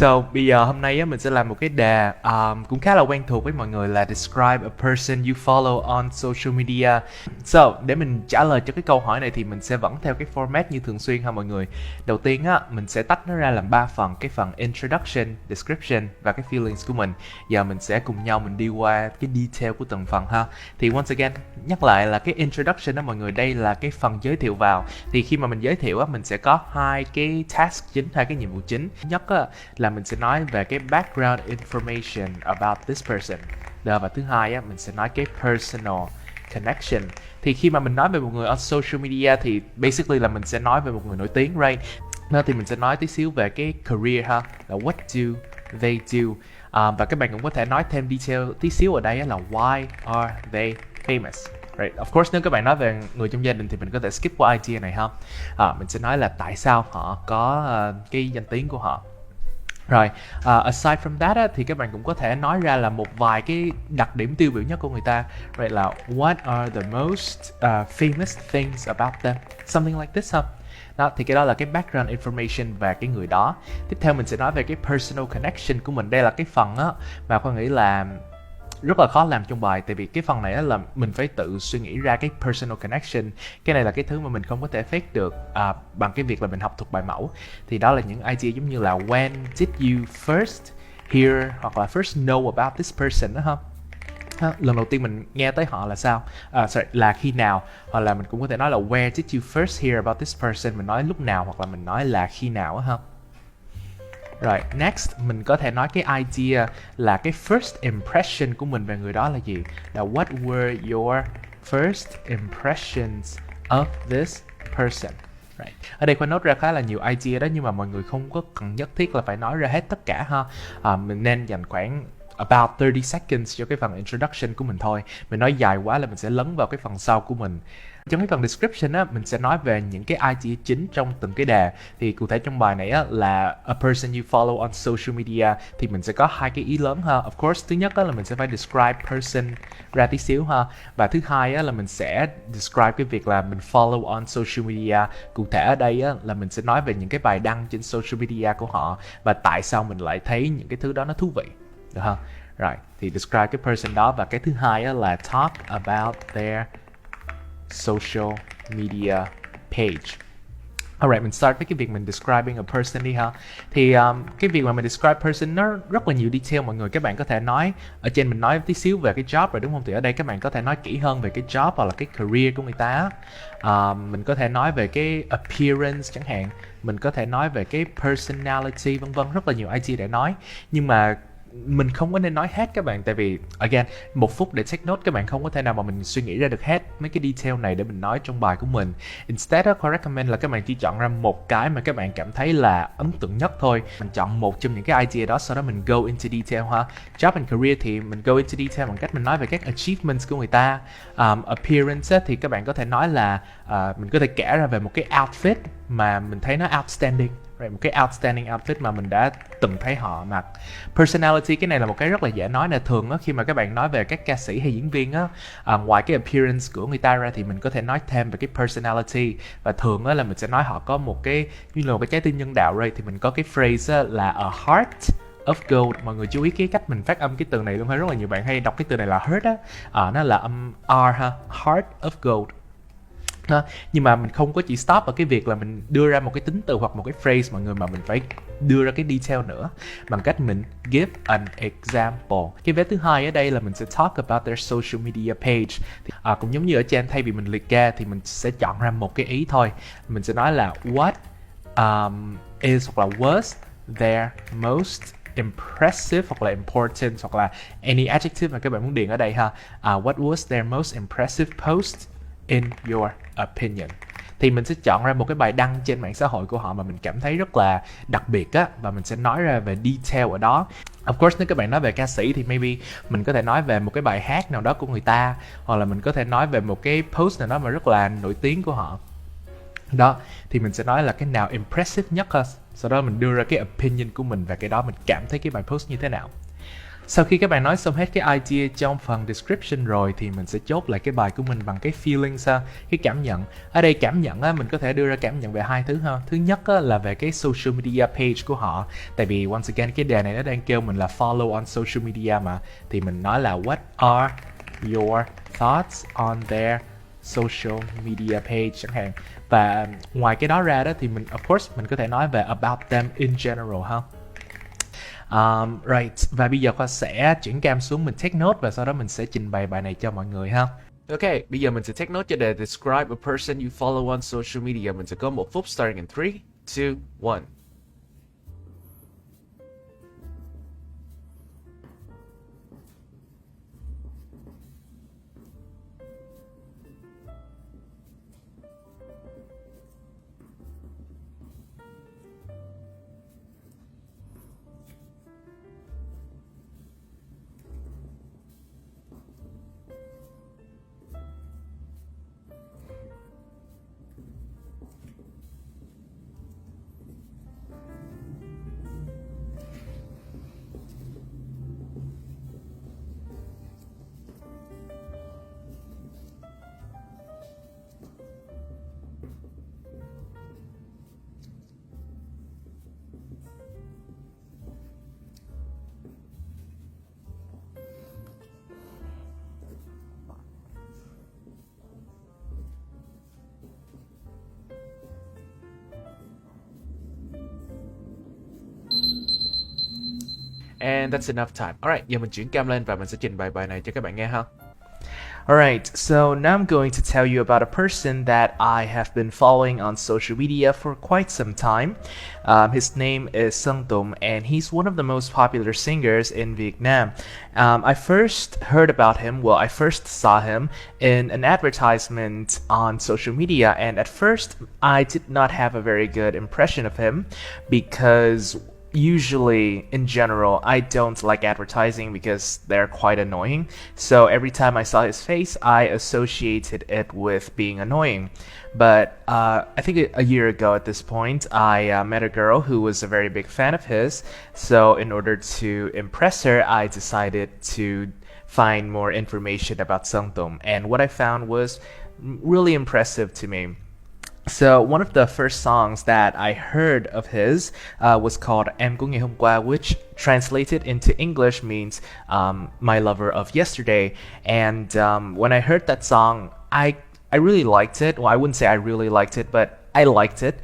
So, bây giờ hôm nay á, mình sẽ làm một cái đề cũng khá là quen thuộc với mọi người là Describe a person you follow on social media. So, để mình trả lời cho cái câu hỏi này thì mình sẽ vẫn theo cái format như thường xuyên ha mọi người. Đầu tiên á, mình sẽ tách nó ra làm 3 phần, cái phần Introduction, Description và cái feelings của mình. Giờ mình sẽ cùng nhau mình đi qua cái detail của từng phần ha. Thì once again, nhắc lại là cái Introduction đó mọi người, đây là cái phần giới thiệu vào. Thì khi mà mình giới thiệu á, mình sẽ có hai cái task chính, hai cái nhiệm vụ chính. Nhất á, là mình sẽ nói về cái background information about this person. Và thứ hai á, mình sẽ nói cái personal connection. Thì khi mà mình nói về một người on social media thì basically là mình sẽ nói về một người nổi tiếng, right? Thì mình sẽ nói tí xíu về cái career ha, là what do they do. Và các bạn cũng có thể nói thêm detail tí xíu ở đây là why are they famous. Right. Of course, nếu các bạn nói về người trong gia đình thì mình có thể skip qua idea này ha. Mình sẽ nói là tại sao họ có cái danh tiếng của họ. Rồi, aside from that thì các bạn cũng có thể nói ra là một vài cái đặc điểm tiêu biểu nhất của người ta. Right, là what are the most famous things about them, something like this ha. Đó, thì cái đó là cái background information về cái người đó. Tiếp theo mình sẽ nói về cái personal connection của mình. Đây là cái phần á mà con nghĩ là rất là khó làm trong bài, tại vì cái phần này là mình phải tự suy nghĩ ra cái personal connection. Cái này là cái thứ mà mình không có thể fake được bằng cái việc là mình học thuộc bài mẫu. Thì đó là những idea giống như là when did you first hear hoặc là first know about this person đó ha. Lần đầu tiên mình nghe tới họ là sao? Là khi nào? Hoặc là mình cũng có thể nói là where did you first hear about this person, mình nói lúc nào hoặc là mình nói là khi nào đó ha. Rồi, next mình có thể nói cái idea là cái first impression của mình về người đó là gì? Là what were your first impressions of this person? Right. Ở đây Khoa note ra khá là nhiều idea đó, nhưng mà mọi người không có cần nhất thiết là phải nói ra hết tất cả ha. Mình nên dành khoảng about 30 seconds cho cái phần introduction của mình thôi. Mình nói dài quá là mình sẽ lấn vào cái phần sau của mình. Trong cái phần description á, mình sẽ nói về những cái idea chính trong từng cái đề. Thì cụ thể trong bài này á, là a person you follow on social media, thì mình sẽ có hai cái ý lớn ha. Of course, thứ nhất á, là mình sẽ phải describe person ra tí xíu ha. Và thứ hai á, là mình sẽ describe cái việc là mình follow on social media. Cụ thể ở đây á, là mình sẽ nói về những cái bài đăng trên social media của họ và tại sao mình lại thấy những cái thứ đó nó thú vị. Được không? Rồi, thì describe cái person đó. Và cái thứ hai á, là talk about their social media page. Alright, mình start với cái việc mình describing a person đi ha. Thì cái việc mà mình describe person nó rất là nhiều detail mọi người. Các bạn có thể nói, ở trên mình nói tí xíu về cái job rồi đúng không? Thì ở đây các bạn có thể nói kỹ hơn về cái job hoặc là cái career của người ta. Mình có thể nói về cái appearance chẳng hạn. Mình có thể nói về cái personality vân vân, rất là nhiều idea để nói. Nhưng mà mình không có nên nói hết các bạn, tại vì again 1 phút để take note, các bạn không có thể nào mà mình suy nghĩ ra được hết mấy cái detail này để mình nói trong bài của mình. Instead I recommend là các bạn chỉ chọn ra một cái mà các bạn cảm thấy là ấn tượng nhất thôi. Mình chọn một trong những cái idea đó, sau đó mình go into detail ha. Job and career thì mình go into detail bằng cách mình nói về các achievements của người ta. Appearance thì các bạn có thể nói là mình có thể kể ra về một cái outfit mà mình thấy nó outstanding. Một cái outstanding outfit mà mình đã từng thấy họ mặc. Personality, cái này là một cái rất là dễ nói nè. Thường á, khi mà các bạn nói về các ca sĩ hay diễn viên á, ngoài cái appearance của người ta ra thì mình có thể nói thêm về cái personality. Và thường á, là mình sẽ nói họ có một cái như là một cái trái tim nhân đạo, right? Thì mình có cái phrase á, là a heart of gold. Mọi người chú ý cái cách mình phát âm cái từ này luôn ha. Rất là nhiều bạn hay đọc cái từ này là heart á, nó là âm R ha, heart of gold. Nhưng mà mình không có chỉ stop ở cái việc là mình đưa ra một cái tính từ hoặc một cái phrase mọi người, mà mình phải đưa ra cái detail nữa bằng cách mình give an example. Cái vế thứ hai ở đây là mình sẽ talk about their social media page. Thì, cũng giống như ở trên, thay vì mình liệt kê thì mình sẽ chọn ra một cái ý thôi. Mình sẽ nói là what is hoặc là was their most impressive hoặc là important hoặc là any adjective mà các bạn muốn điền ở đây ha. What was their most impressive post in your opinion. Thì mình sẽ chọn ra một cái bài đăng trên mạng xã hội của họ mà mình cảm thấy rất là đặc biệt á, và mình sẽ nói ra về detail ở đó. Of course, nếu các bạn nói về ca sĩ thì maybe mình có thể nói về một cái bài hát nào đó của người ta, hoặc là mình có thể nói về một cái post nào đó mà rất là nổi tiếng của họ. Đó, thì mình sẽ nói là cái nào impressive nhất ha. Sau đó mình đưa ra cái opinion của mình về cái đó, mình cảm thấy cái bài post như thế nào. Sau khi các bạn nói xong hết cái idea trong phần description rồi thì mình sẽ chốt lại cái bài của mình bằng cái feeling ha, cái cảm nhận. Ở đây cảm nhận á, mình có thể đưa ra cảm nhận về hai thứ ha. Thứ nhất á, là về cái social media page của họ. Tại vì once again cái đề này nó đang kêu mình là follow on social media mà, thì mình nói là what are your thoughts on their social media page chẳng hạn. Và ngoài cái đó ra đó thì mình of course mình có thể nói về about them in general ha. Right, và bây giờ Khoa sẽ chuyển cam xuống, mình take note và sau đó mình sẽ trình bày bài này cho mọi người ha. Ok, bây giờ mình sẽ take note cho đề describe a person you follow on social media. Mình sẽ có 1 phút starting in 3, 2, 1. And that's enough time. Alright, giờ mình chuyển cam lên và mình sẽ trình bày bài này cho các bạn nghe ha. Alright, so now I'm going to tell you about a person that I have been following on social media for quite some time. His name is Sơn Tùng, and he's one of the most popular singers in Vietnam. I first heard about him, well, I first saw him in an advertisement on social media, and at first I did not have a very good impression of him because usually in general I don't like advertising because they're quite annoying, so every time I saw his face I associated it with being annoying. But I think a year ago at this point I met a girl who was a very big fan of his, so in order to impress her I decided to find more information about Sơn Tùng, and what I found was really impressive to me. So one of the first songs that I heard of his was called Em của ngày hôm qua, which translated into English means My Lover of Yesterday. And when I heard that song, I really liked it. Well, I wouldn't say I really liked it, but I liked it.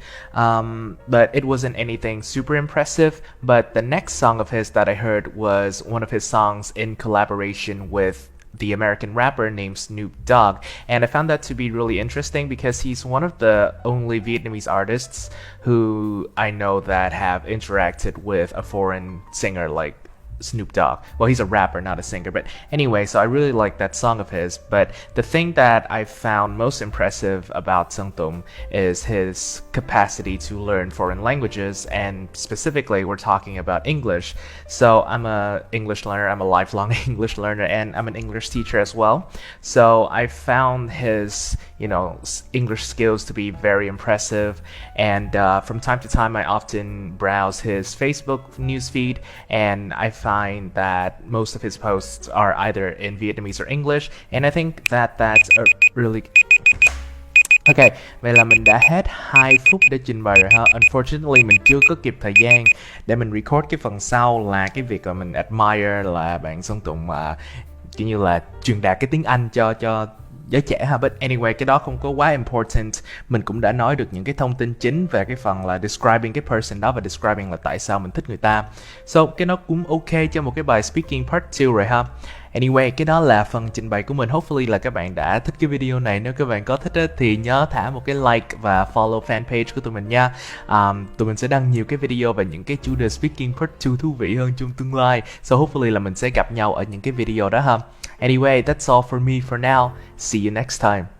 But it wasn't anything super impressive. But the next song of his that I heard was one of his songs in collaboration with the American rapper named Snoop Dogg, and I found that to be really interesting because he's one of the only Vietnamese artists who I know that have interacted with a foreign singer like Snoop Dogg. Well, he's a rapper, not a singer, but anyway, so I really like that song of his. But the thing that I found most impressive about Sơn Tùng is his capacity to learn foreign languages, and specifically we're talking about English. So I'm a English learner, I'm a lifelong English learner, and I'm an English teacher as well. So I found his, English skills to be very impressive, and from time to time I often browse his Facebook newsfeed, and I find that most of his posts are either in Vietnamese or English, and I think that that's a really... Ok, vậy là mình đã hết 2 phút để trình bày rồi ha. Unfortunately mình chưa có kịp thời gian để mình record cái phần sau là cái việc mà mình admire là bạn Sơn Tùng mà kiểu như là truyền đạt cái tiếng Anh cho giới trẻ ha. But anyway, cái đó không có quá important. Mình cũng đã nói được những cái thông tin chính về cái phần là describing cái person đó và describing là tại sao mình thích người ta. So cái nó cũng ok cho một cái bài speaking part 2 rồi ha. Anyway, cái đó là phần trình bày của mình. Hopefully là các bạn đã thích cái video này. Nếu các bạn có thích thì nhớ thả một cái like và follow fanpage của tụi mình nha. Tụi mình sẽ đăng nhiều cái video về những cái chủ đề speaking part 2 thú vị hơn trong tương lai. So hopefully là mình sẽ gặp nhau ở những cái video đó ha. Anyway, that's all for me for now. See you next time.